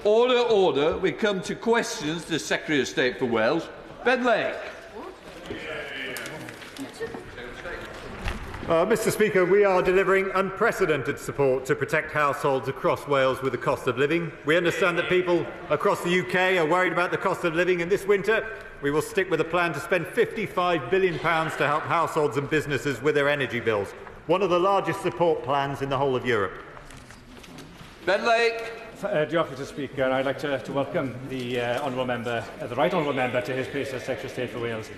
Order, order. We come to questions to the Secretary of State for Wales. Ben Lake. Mr Speaker, we are delivering unprecedented support to protect households across Wales with the cost of living. We understand that people across the UK are worried about the cost of living, and this winter we will stick with a plan to spend £55 billion to help households and businesses with their energy bills, one of the largest support plans in the whole of Europe. Ben Lake. Diolch, Mr Speaker. I'd like to welcome the honourable member, the right honourable member, to his place as Secretary of State for Wales.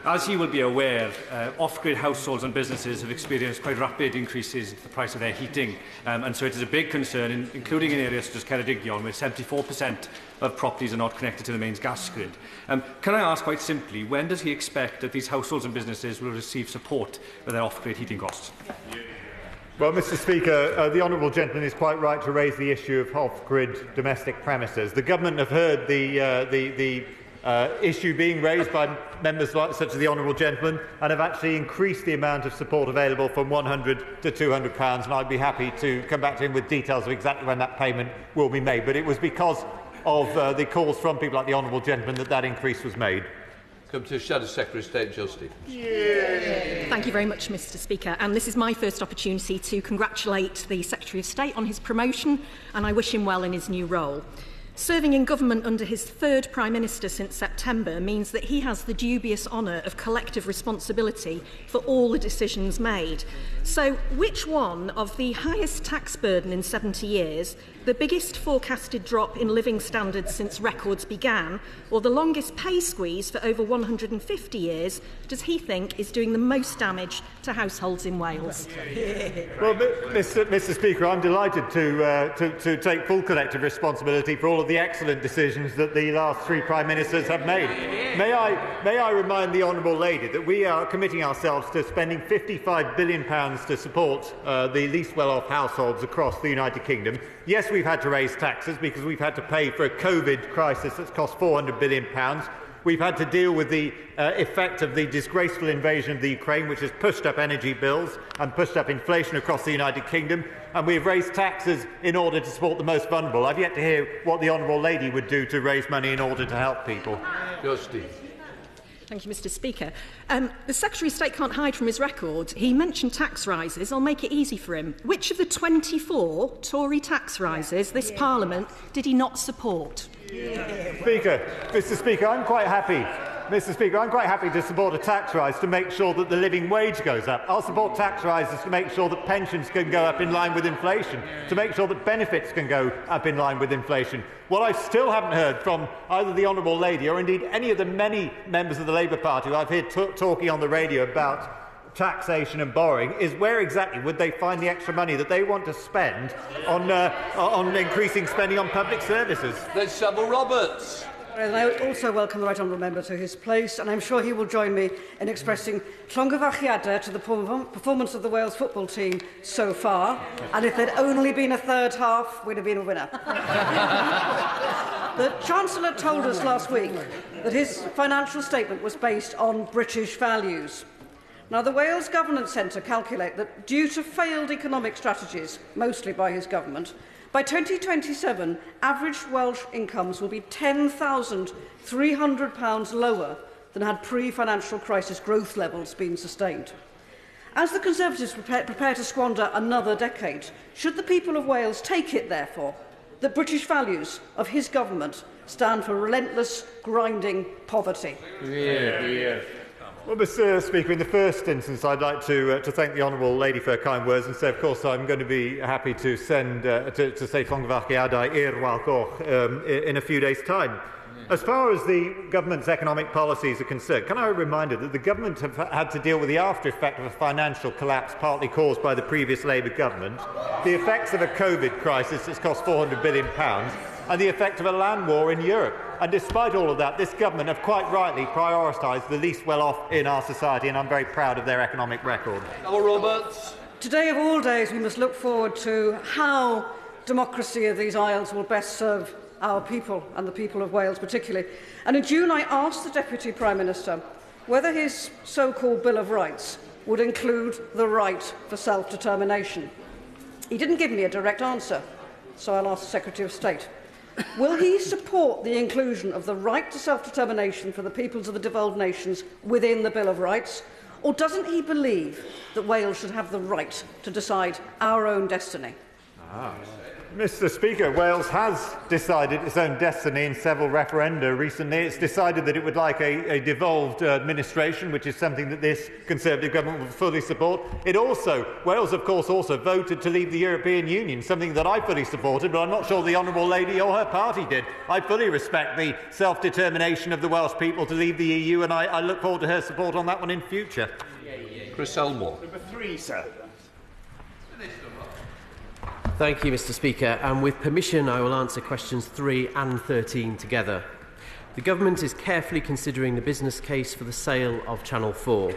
As he will be aware, off-grid households and businesses have experienced quite rapid increases in the price of their heating, and so it is a big concern, including in areas such as Ceredigion, where 74% of properties are not connected to the mains gas grid. Can I ask quite simply, when does he expect that these households and businesses will receive support for their off-grid heating costs? Well, Mr Speaker, the honourable gentleman is quite right to raise the issue of off-grid domestic premises. The government have heard the issue being raised by members such as the honourable gentleman, and have actually increased the amount of support available from £100 to £200, and I'd be happy to come back to him with details of exactly when that payment will be made. But it was because of the calls from people like the honourable gentleman that increase was made. Come to Shadow Secretary of State Justice. Thank you very much, Mr Speaker. And this is my first opportunity to congratulate the Secretary of State on his promotion, and I wish him well in his new role. Serving in government under his third Prime Minister since September means that he has the dubious honour of collective responsibility for all the decisions made. So, which one of the highest tax burden in 70 years, the biggest forecasted drop in living standards since records began, or the longest pay squeeze for over 150 years, does he think is doing the most damage to households in Wales? Well, Mr Speaker, I'm delighted to take full collective responsibility for all of the excellent decisions that the last three Prime Ministers have made. May I remind the honourable lady that we are committing ourselves to spending £55 billion to support the least well-off households across the United Kingdom. Yes, we've had to raise taxes because we've had to pay for a COVID crisis that's cost £400 billion. We've had to deal with the effect of the disgraceful invasion of the Ukraine, which has pushed up energy bills and pushed up inflation across the United Kingdom. And we've raised taxes in order to support the most vulnerable. I've yet to hear what the honourable lady would do to raise money in order to help people. Justice. Thank you, Mr Speaker. The Secretary of State can't hide from his record. He mentioned tax rises. I'll make it easy for him. Which of the 24 Tory tax rises this Parliament did he not support? Mr Speaker, I'm quite happy. Mr Speaker, I'm quite happy to support a tax rise to make sure that the living wage goes up. I'll support tax rises to make sure that pensions can go up in line with inflation, to make sure that benefits can go up in line with inflation. What I still haven't heard from either the honourable lady or indeed any of the many members of the Labour Party who I've heard talking on the radio about taxation and borrowing is where exactly would they find the extra money that they want to spend on increasing spending on public services. There's Samuel Roberts. And I also welcome the right honourable member to his place, and I'm sure he will join me in expressing llongyfarchiadau to the performance of the Wales football team so far, and if there'd only been a third half, we'd have been a winner. The Chancellor told us last week that his financial statement was based on British values. Now, the Wales Governance Centre calculate that due to failed economic strategies, mostly by his government, by 2027, average Welsh incomes will be £10,300 lower than had pre-financial crisis growth levels been sustained. As the Conservatives prepare to squander another decade, should the people of Wales take it, therefore, that British values of his government stand for relentless, grinding poverty? Well, Mr Speaker, in the first instance, I'd like to thank the honourable lady for her kind words and say, of course, I'm going to be happy to send to say llongyfarchiadau i'r Walcoch in a few days' time. As far as the government's economic policies are concerned, can I remind her that the government have had to deal with the after-effect of a financial collapse partly caused by the previous Labour government, the effects of a COVID crisis that's cost £400 billion, and the effect of a land war in Europe. And despite all of that, this government have quite rightly prioritised the least well-off in our society, and I'm very proud of their economic record. Roberts. Today of all days, we must look forward to how democracy of these isles will best serve our people, and the people of Wales particularly. And in June, I asked the Deputy Prime Minister whether his so-called Bill of Rights would include the right for self-determination. He didn't give me a direct answer. so I'll ask the Secretary of State. Will he support the inclusion of the right to self-determination for the peoples of the devolved nations within the Bill of Rights, or doesn't he believe that Wales should have the right to decide our own destiny? Mr. Speaker, Wales has decided its own destiny in several referenda recently. It's decided that it would like a devolved administration, which is something that this Conservative government will fully support. Wales, of course, also voted to leave the European Union, something that I fully supported, but I'm not sure the Honourable Lady or her party did. I fully respect the self-determination of the Welsh people to leave the EU, and I look forward to her support on that one in future. Chris Elmore. Number 3, sir. Thank you, Mr. Speaker, and with permission I will answer questions 3 and 13 together. The Government is carefully considering the business case for the sale of Channel 4.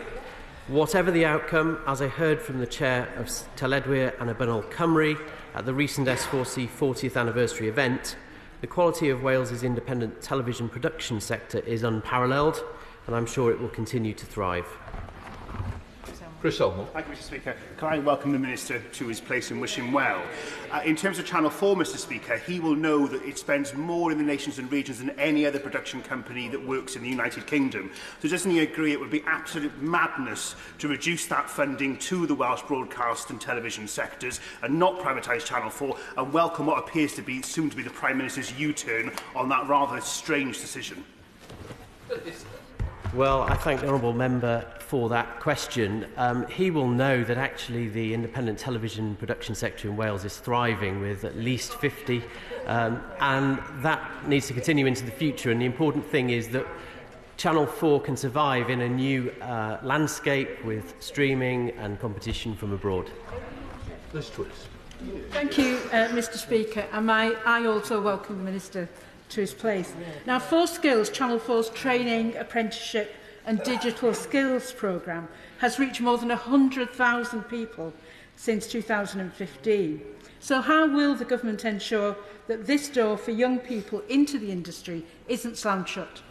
Whatever the outcome, as I heard from the Chair of Edinburgh and Cymru at the recent S4C 40th anniversary event, the quality of Wales's independent television production sector is unparalleled, and I'm sure it will continue to thrive. Chris Elmore. Thank you, Mr. Speaker. Can I welcome the Minister to his place and wish him well? In terms of Channel 4, Mr. Speaker, he will know that it spends more in the nations and regions than any other production company that works in the United Kingdom. So doesn't he agree it would be absolute madness to reduce that funding to the Welsh broadcast and television sectors and not privatise Channel 4 and welcome what appears to be soon to be the Prime Minister's U-turn on that rather strange decision? Well, I thank the Honourable Member for that question. He will know that actually the independent television production sector in Wales is thriving with at least 50, and that needs to continue into the future. And the important thing is that Channel 4 can survive in a new landscape with streaming and competition from abroad. Liz Twist. Thank you, Mr. Speaker, and I also welcome the Minister to his place. Now, 4Skills, Channel 4's training, apprenticeship and digital skills programme, has reached more than 100,000 people since 2015. So how will the Government ensure that this door for young people into the industry isn't slammed shut?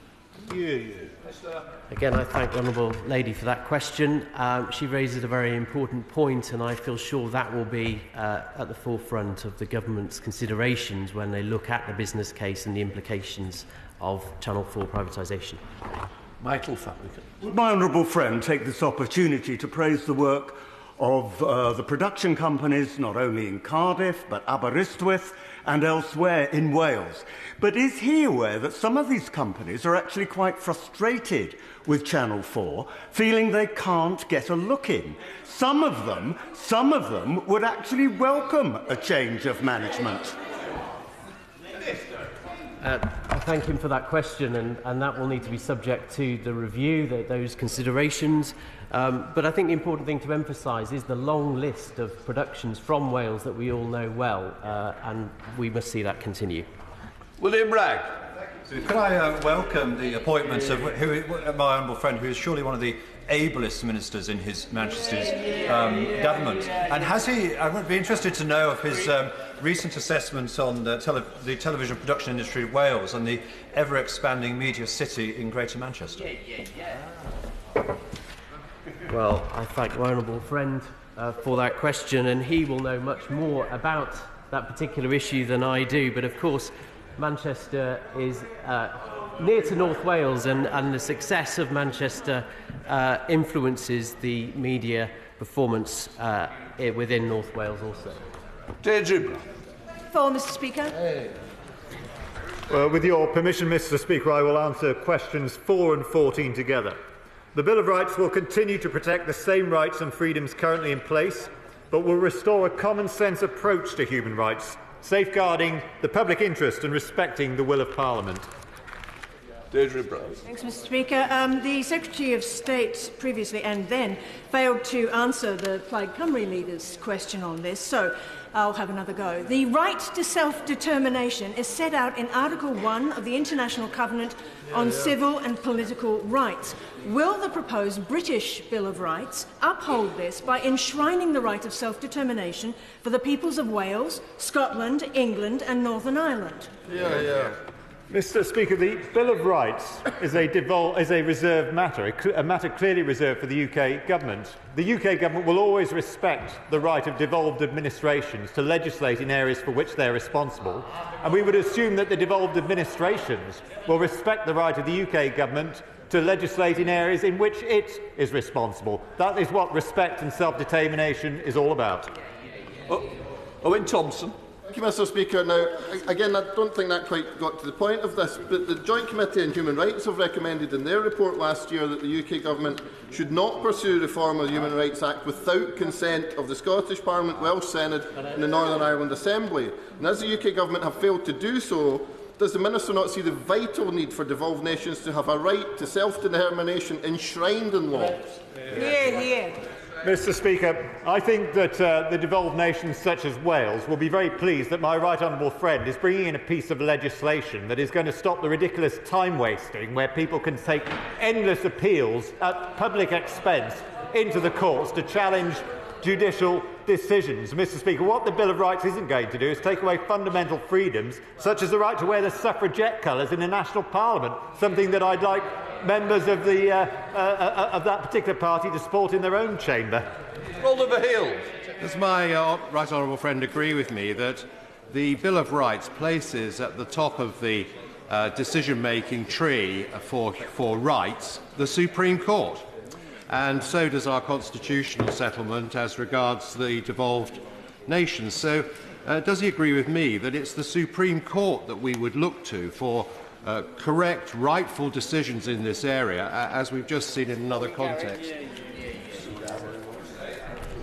Again, I thank the Honourable Lady for that question. She raises a very important point, and I feel sure that will be at the forefront of the Government's considerations when they look at the business case and the implications of Channel 4 privatisation. Michael Fabricant. Would my honourable friend take this opportunity to praise the work of the production companies, not only in Cardiff, but Aberystwyth and elsewhere in Wales? But is he aware that some of these companies are actually quite frustrated with Channel 4, feeling they can't get a look in? Some of them would actually welcome a change of management. I thank him for that question, and that will need to be subject to the review, those considerations. But I think the important thing to emphasise is the long list of productions from Wales that we all know well, and we must see that continue. William Bragg. Can I welcome the appointments of my honourable friend, who is surely one of the ablest ministers in his Manchester's government? And I would be interested to know of his recent assessments on the television production industry of Wales and the ever-expanding media city in Greater Manchester. Well, I thank my honourable friend for that question, and he will know much more about that particular issue than I do. But of course, Manchester is near to North Wales, and the success of Manchester influences the media performance within North Wales also. Deidre. For Mr. Speaker. Well, with your permission, Mr. Speaker, I will answer questions 4 and 14 together. The Bill of Rights will continue to protect the same rights and freedoms currently in place, but will restore a common-sense approach to human rights, safeguarding the public interest and respecting the will of Parliament. Deidre Brown. Thanks, Mr. Speaker. The Secretary of State previously and then failed to answer the Plaid Cymru leader's question on this, so I'll have another go. The right to self-determination is set out in Article 1 of the International Covenant on Civil and Political Rights. Will the proposed British Bill of Rights uphold this by enshrining the right of self-determination for the peoples of Wales, Scotland, England and Northern Ireland? Mr. Speaker, the Bill of Rights is a reserved matter, a matter clearly reserved for the UK government. The UK government will always respect the right of devolved administrations to legislate in areas for which they are responsible, and we would assume that the devolved administrations will respect the right of the UK government to legislate in areas in which it is responsible. That is what respect and self-determination is all about. Owen Thompson. Thank you, Mr. Speaker. Now, again, I don't think that quite got to the point of this, but the Joint Committee on Human Rights have recommended in their report last year that the UK Government should not pursue reform of the Human Rights Act without consent of the Scottish Parliament, Welsh Synod and the Northern Ireland Assembly. And as the UK Government have failed to do so, does the Minister not see the vital need for devolved nations to have a right to self-determination enshrined in law? Mr. Speaker, I think that the devolved nations such as Wales will be very pleased that my right honourable friend is bringing in a piece of legislation that is going to stop the ridiculous time wasting where people can take endless appeals at public expense into the courts to challenge judicial decisions. Mr. Speaker, what the Bill of Rights isn't going to do is take away fundamental freedoms such as the right to wear the suffragette colours in the national parliament, something that I'd like members of that particular party to support in their own chamber. Oliver Hill. Does my right honourable friend agree with me that the Bill of Rights places at the top of the decision-making tree for rights the Supreme Court? And so does our constitutional settlement as regards the devolved nations. So does he agree with me that it's the Supreme Court that we would look to for correct, rightful decisions in this area, as we've just seen in another context?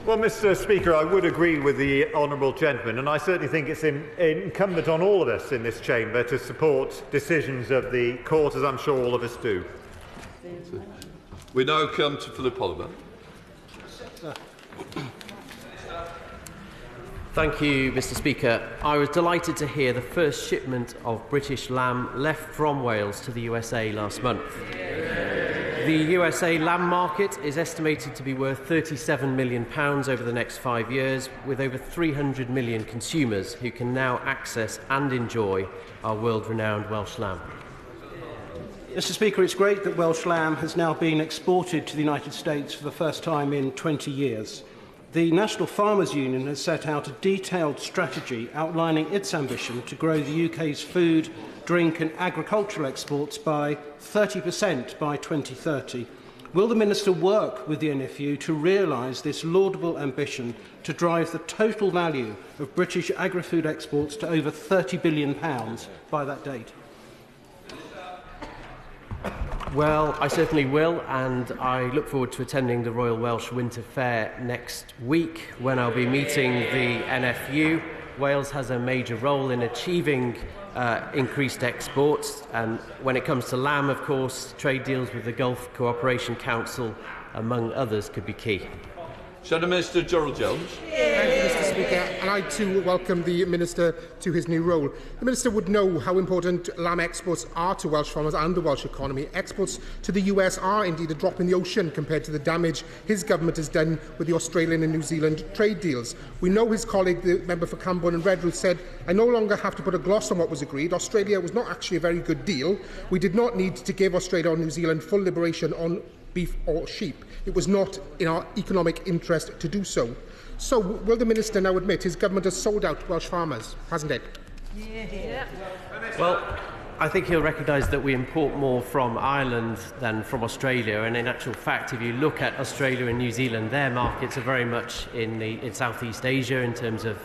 Well, Mr. Speaker, I would agree with the honourable gentleman, and I certainly think it's incumbent on all of us in this chamber to support decisions of the court, as I'm sure all of us do. We now come to Philip Oliver. Thank you, Mr. Speaker. I was delighted to hear the first shipment of British lamb left from Wales to the USA last month. The USA lamb market is estimated to be worth £37 million over the next 5 years, with over 300 million consumers who can now access and enjoy our world-renowned Welsh lamb. Mr. Speaker, it's great that Welsh lamb has now been exported to the United States for the first time in 20 years. The National Farmers Union has set out a detailed strategy outlining its ambition to grow the UK's food, drink and agricultural exports by 30% by 2030. Will the Minister work with the NFU to realise this laudable ambition to drive the total value of British agri-food exports to over £30 billion by that date? Well, I certainly will, and I look forward to attending the Royal Welsh Winter Fair next week when I'll be meeting the NFU. Wales has a major role in achieving increased exports, and when it comes to lamb, of course, trade deals with the Gulf Cooperation Council, among others, could be key. Shadow Minister Gerald Jones. Thank you, Mr. Speaker, and I too welcome the Minister to his new role. The Minister would know how important lamb exports are to Welsh farmers and the Welsh economy. Exports to the US are indeed a drop in the ocean compared to the damage his government has done with the Australian and New Zealand trade deals. We know his colleague, the member for Camborne and Redruth, said, "I no longer have to put a gloss on what was agreed. Australia was not actually a very good deal. We did not need to give Australia or New Zealand full liberation on beef or sheep. It was not in our economic interest to do so." So, will the Minister now admit his government has sold out Welsh farmers, hasn't it? Well, I think he'll recognise that we import more from Ireland than from Australia, and in actual fact, if you look at Australia and New Zealand, their markets are very much in Southeast Asia in terms of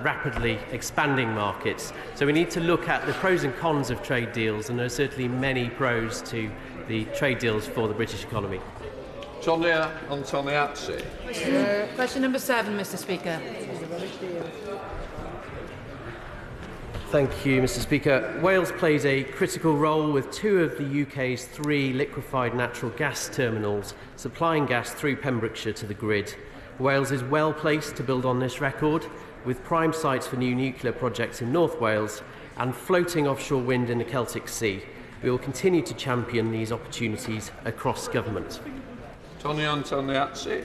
rapidly expanding markets. So we need to look at the pros and cons of trade deals, and there are certainly many pros to the trade deals for the British economy. Tonia Antoniazzi. Question number 7, Mr. Speaker. Thank you, Mr. Speaker. Wales plays a critical role with 2 of the UK's 3 liquefied natural gas terminals supplying gas through Pembrokeshire to the grid. Wales is well placed to build on this record, with prime sites for new nuclear projects in North Wales and floating offshore wind in the Celtic Sea. We will continue to champion these opportunities across government. Tony Antoniazzi.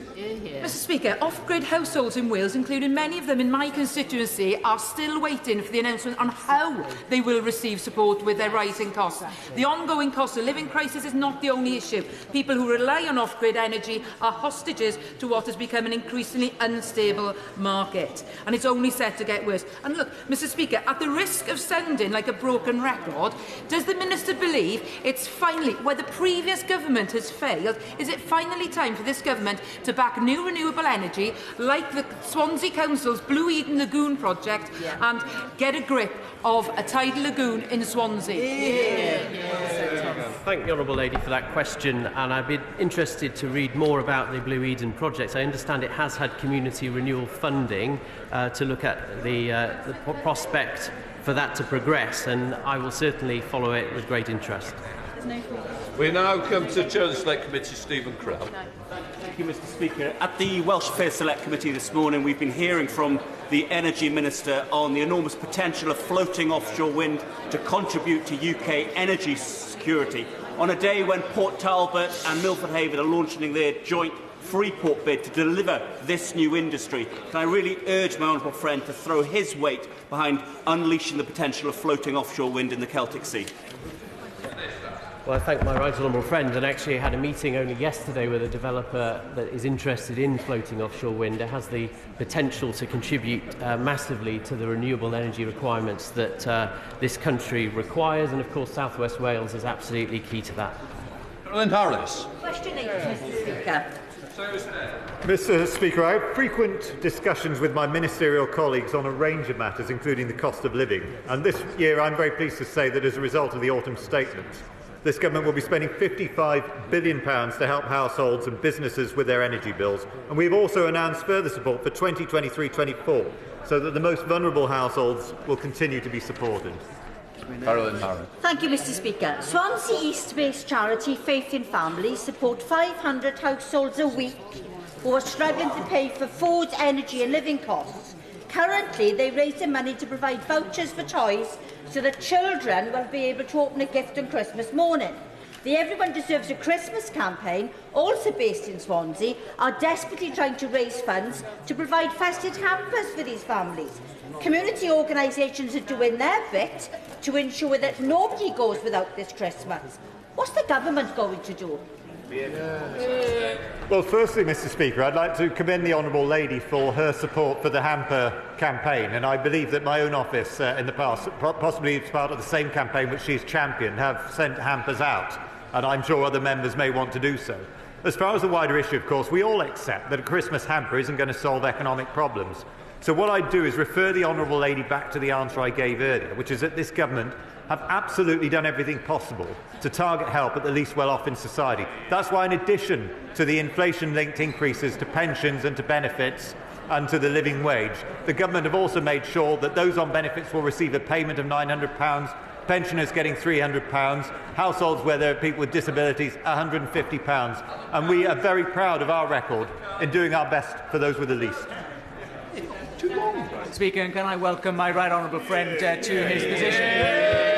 Mr Speaker, off-grid households in Wales, including many of them in my constituency, are still waiting for the announcement on how they will receive support with their rising costs. The ongoing cost of living crisis is not the only issue. People who rely on off-grid energy are hostages to what has become an increasingly unstable market, and it's only set to get worse. And look, Mr Speaker, at the risk of sounding like a broken record, does the Minister believe it's finally, where the previous government has failed, is it finally time for this government to back new renewable energy like the Swansea Council's Blue Eden Lagoon project and get a grip of a tidal lagoon in Swansea? Thank the Honourable Lady for that question, and I'd be interested to read more about the Blue Eden project. I understand it has had community renewal funding to look at the prospect for that to progress, and I will certainly follow it with great interest. We now come to Chair Select Committee, Stephen Crowell. Thank you, Mr Speaker. At the Welsh Affairs Select Committee this morning, we've been hearing from the Energy Minister on the enormous potential of floating offshore wind to contribute to UK energy security on a day when Port Talbot and Milford Haven are launching their joint Freeport bid to deliver this new industry. Can I really urge my honourable friend to throw his weight behind unleashing the potential of floating offshore wind in the Celtic Sea? Well, I thank my right honourable friend, and actually had a meeting only yesterday with a developer that is interested in floating offshore wind. It has the potential to contribute massively to the renewable energy requirements that this country requires, and of course South West Wales is absolutely key to that. Lynn Harris. Question 8, Mr Speaker. Mr Speaker, I have frequent discussions with my ministerial colleagues on a range of matters, including the cost of living. And this year I'm very pleased to say that as a result of the autumn statement, this government will be spending £55 billion to help households and businesses with their energy bills. And we've also announced further support for 2023-24, so that the most vulnerable households will continue to be supported. Thank you, Mr Speaker. Swansea East-based charity Faith in Families support 500 households a week who are struggling to pay for food, energy and living costs. Currently, they raise the money to provide vouchers for toys so that children will be able to open a gift on Christmas morning. The Everyone Deserves a Christmas campaign, also based in Swansea, are desperately trying to raise funds to provide festive hampers for these families. Community organisations are doing their bit to ensure that nobody goes without this Christmas. What's the government going to do? Well, firstly, Mr Speaker, I'd like to commend the Honourable Lady for her support for the hamper campaign, and I believe that my own office in the past, possibly as part of the same campaign which she's championed, have sent hampers out, and I'm sure other members may want to do so. As far as the wider issue, of course, we all accept that a Christmas hamper isn't going to solve economic problems. So what I'd do is refer the Honourable Lady back to the answer I gave earlier, which is that this government have absolutely done everything possible to target help at the least well-off in society. That's why, in addition to the inflation-linked increases to pensions and to benefits and to the living wage, the government have also made sure that those on benefits will receive a payment of £900, pensioners getting £300, households where there are people with disabilities £150. And we are very proud of our record in doing our best for those with the least. Speaker, and can I welcome my right honourable friend to his position?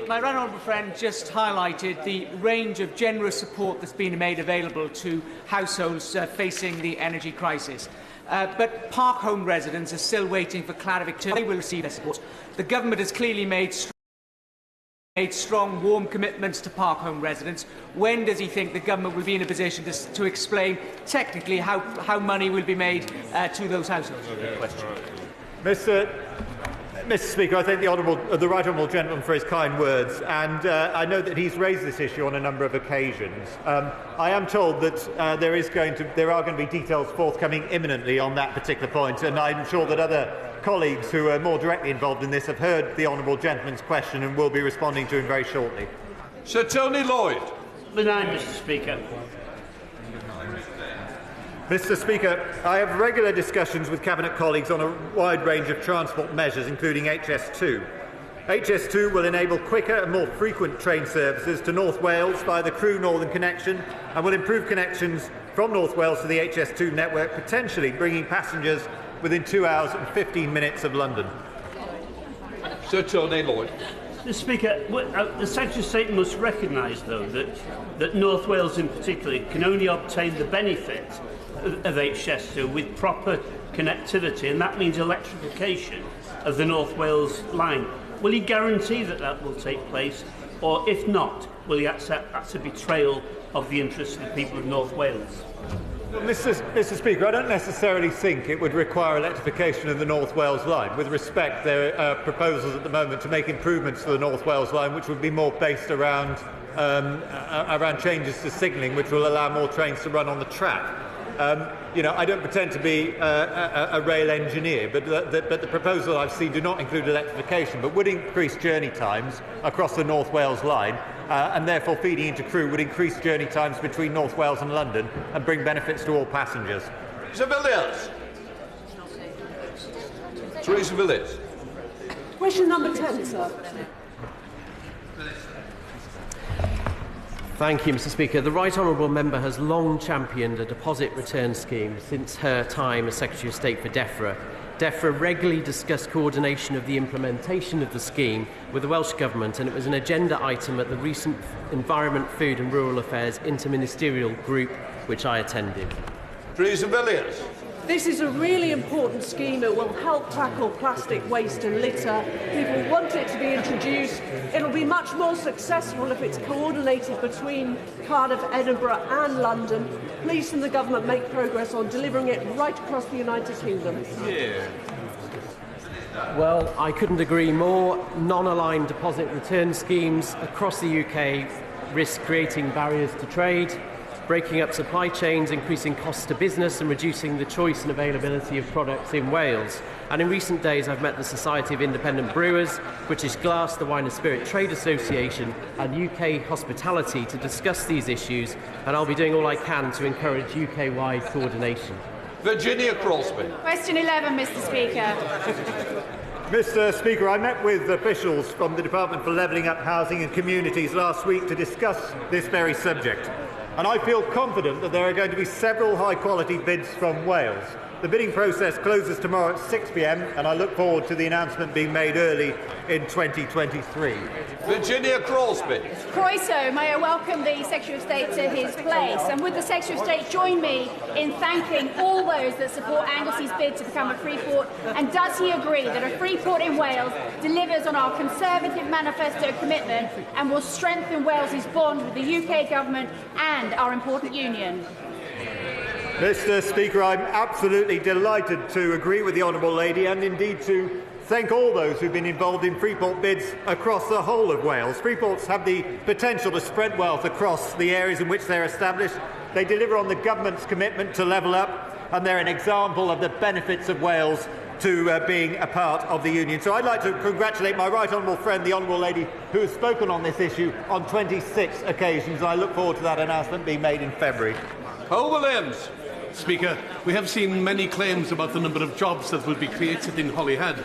My right honourable friend just highlighted the range of generous support that's been made available to households facing the energy crisis. But Park Home residents are still waiting for clarification. They will receive their support. The government has clearly made strong, warm commitments to Park Home residents. When does he think the government will be in a position to explain technically how money will be made to those households? Mr Speaker, I thank the right honourable gentleman for his kind words, and I know that he's raised this issue on a number of occasions. I am told that there are going to be details forthcoming imminently on that particular point, and I'm sure that other colleagues who are more directly involved in this have heard the honourable gentleman's question and will be responding to him very shortly. Sir Tony Lloyd. Mr Speaker. Mr Speaker, I have regular discussions with Cabinet colleagues on a wide range of transport measures, including HS2. HS2 will enable quicker and more frequent train services to North Wales via the Crewe Northern Connection and will improve connections from North Wales to the HS2 network, potentially bringing passengers within 2 hours and 15 minutes of London. Sir Tony Lloyd. Mr. Speaker, the Secretary of State must recognise, though, that North Wales in particular can only obtain the benefit of HS2 with proper connectivity, and that means electrification of the North Wales line. Will he guarantee that that will take place, or if not, will he accept that's a betrayal of the interests of the people of North Wales? Well, Mr. Speaker, I don't necessarily think it would require electrification of the North Wales line. With respect, there are proposals at the moment to make improvements to the North Wales line, which would be more based around changes to signalling, which will allow more trains to run on the track. I don't pretend to be a rail engineer, but the proposal I've seen do not include electrification, but would increase journey times across the North Wales line, and therefore feeding into Crewe would increase journey times between North Wales and London and bring benefits to all passengers. Civilians. Teresa Villiers. Question number 10, sir. Thank you, Mr. Speaker. The Right Honourable Member has long championed a deposit return scheme since her time as Secretary of State for DEFRA. DEFRA regularly discussed coordination of the implementation of the scheme with the Welsh Government, and it was an agenda item at the recent Environment, Food and Rural Affairs Interministerial Group, which I attended. Teresa Villiers. This is a really important scheme. It will help tackle plastic waste and litter. People want it to be introduced. It'll be much more successful if it's coordinated between Cardiff, Edinburgh and London. Please can the government make progress on delivering it right across the United Kingdom? Yeah. Well, I couldn't agree more. Non-aligned deposit return schemes across the UK risk creating barriers to trade, breaking up supply chains, increasing costs to business and reducing the choice and availability of products in Wales. And in recent days I've met the Society of Independent Brewers, British Glass, the Wine and Spirit Trade Association and UK Hospitality to discuss these issues, and I'll be doing all I can to encourage UK-wide coordination. Virginia Crosby. Question 11, Mr. Speaker. Mr. Speaker, I met with officials from the Department for Levelling Up Housing and Communities last week to discuss this very subject. And I feel confident that there are going to be several high-quality bids from Wales. The bidding process closes tomorrow at 6 p.m, and I look forward to the announcement being made early in 2023. Virginia Crosby. Croeso, may I welcome the Secretary of State to his place. And would the Secretary of State join me in thanking all those that support Anglesey's bid to become a Freeport? And does he agree that a Freeport in Wales delivers on our Conservative manifesto commitment and will strengthen Wales's bond with the UK government and our important union? Mr. Speaker, I'm absolutely delighted to agree with the Honourable Lady and indeed to thank all those who've been involved in Freeport bids across the whole of Wales. Freeports have the potential to spread wealth across the areas in which they're established. They deliver on the government's commitment to level up, and they're an example of the benefits of Wales to being a part of the Union. So I'd like to congratulate my right honourable friend, the Honourable Lady, who has spoken on this issue on 26 occasions, and I look forward to that announcement being made in February. Paul Williams. Speaker, we have seen many claims about the number of jobs that will be created in Holyhead.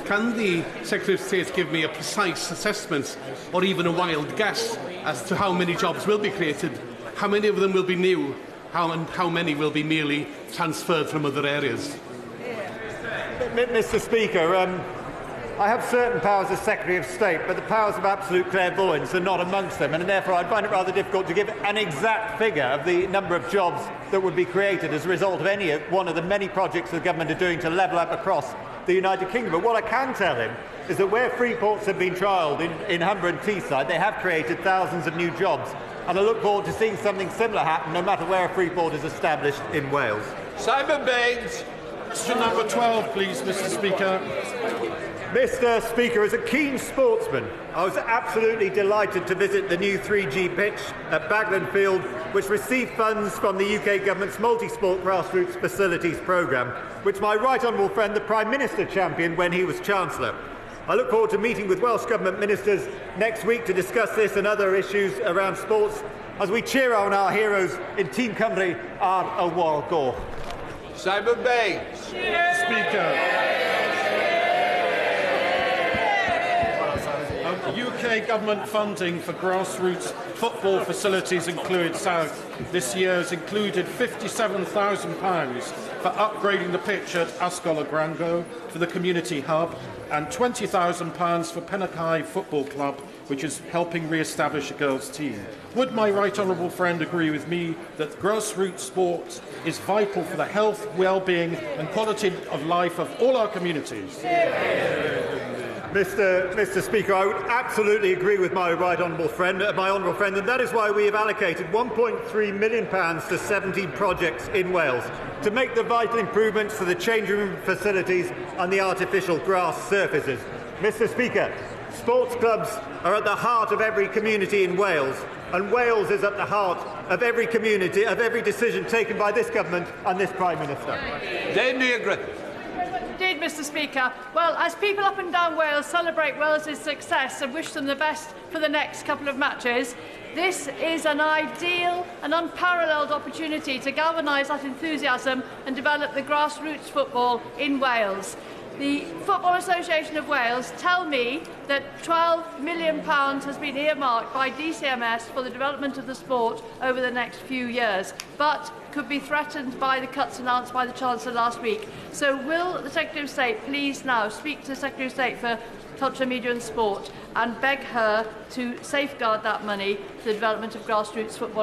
Can the Secretary of State give me a precise assessment or even a wild guess as to how many jobs will be created? How many of them will be new? How many will be merely transferred from other areas? Mr. Speaker, I have certain powers as Secretary of State, but the powers of absolute clairvoyance are not amongst them, and therefore I find it rather difficult to give an exact figure of the number of jobs that would be created as a result of any one of the many projects the government are doing to level up across the United Kingdom. But what I can tell him is that where Freeports have been trialled in Humber and Teesside, they have created thousands of new jobs, and I look forward to seeing something similar happen no matter where a Freeport is established in Wales. Simon Baines. Question number 12, please, Mr. Speaker. Mr. Speaker, as a keen sportsman, I was absolutely delighted to visit the new 3G pitch at Bagland Field, which received funds from the UK Government's multi-sport grassroots facilities programme, which my right honourable friend, the Prime Minister, championed when he was Chancellor. I look forward to meeting with Welsh Government ministers next week to discuss this and other issues around sports as we cheer on our heroes in Team Cymru ar y wal goch. Simon Baines. Speaker. UK government funding for grassroots football facilities in Clwyd South this year has included £57,000 for upgrading the pitch at Ascol y Grango for the community hub and £20,000 for Pennachi Football Club, which is helping re-establish a girls' team. Would my right honourable friend agree with me that grassroots sport is vital for the health, well-being and quality of life of all our communities? Mr. Speaker, I would absolutely agree with my honourable friend, and that is why we have allocated £1.3 million to 17 projects in Wales to make the vital improvements to the changing room facilities and the artificial grass surfaces. Mr. Speaker, sports clubs are at the heart of every community in Wales, and Wales is at the heart of every community, of every decision taken by this government and this Prime Minister. Deidre. Indeed, Mr. Speaker. Well, as people up and down Wales celebrate Wales's success and wish them the best for the next couple of matches, this is an ideal and unparalleled opportunity to galvanise that enthusiasm and develop the grassroots football in Wales. The Football Association of Wales tell me that £12 million has been earmarked by DCMS for the development of the sport over the next few years, but could be threatened by the cuts announced by the Chancellor last week. So will the Secretary of State please now speak to the Secretary of State for Culture, Media and Sport and beg her to safeguard that money for the development of grassroots football